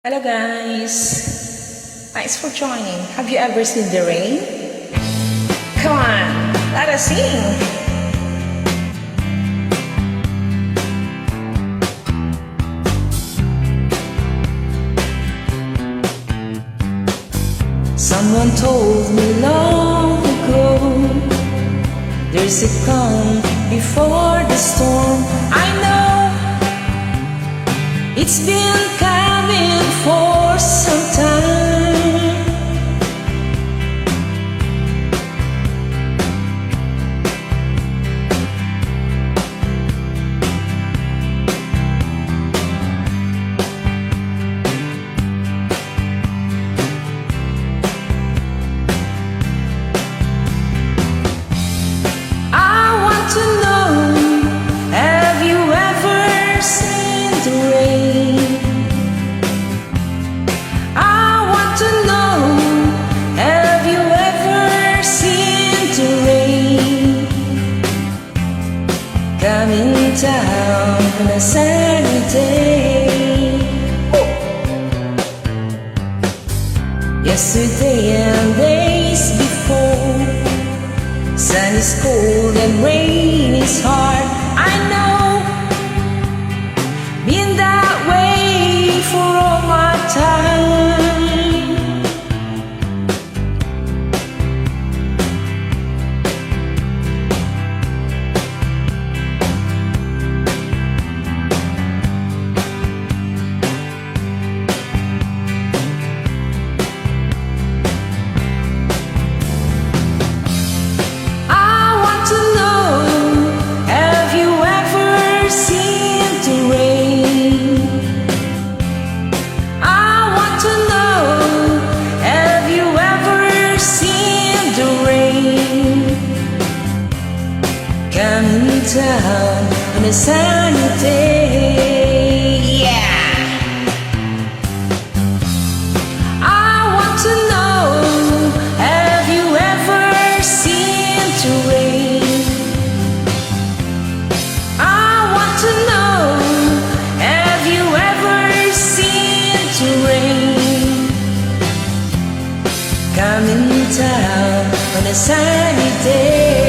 Hello guys, thanks for joining. Have you ever seen the rain? Come on, let us sing. Someone told me long ago, there's a calm before the storm. I know it's been coming for some time. I want to know, have you ever seen the rain? I want to know, have you ever seen the rain coming down on a sunny day? Yesterday and days before, sun is cold and rain is hard. I know, been that way for all my time. I want to know, have you ever seen the rain? I want to know, have you ever seen the rain coming down on a sunny day? Yeah. I want to know, have you ever seen the rain? I want to know, have you ever seen the rain coming down on a sunny day?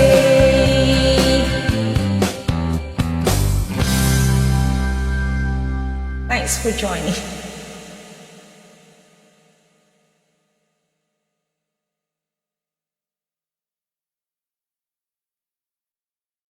Thanks for joining.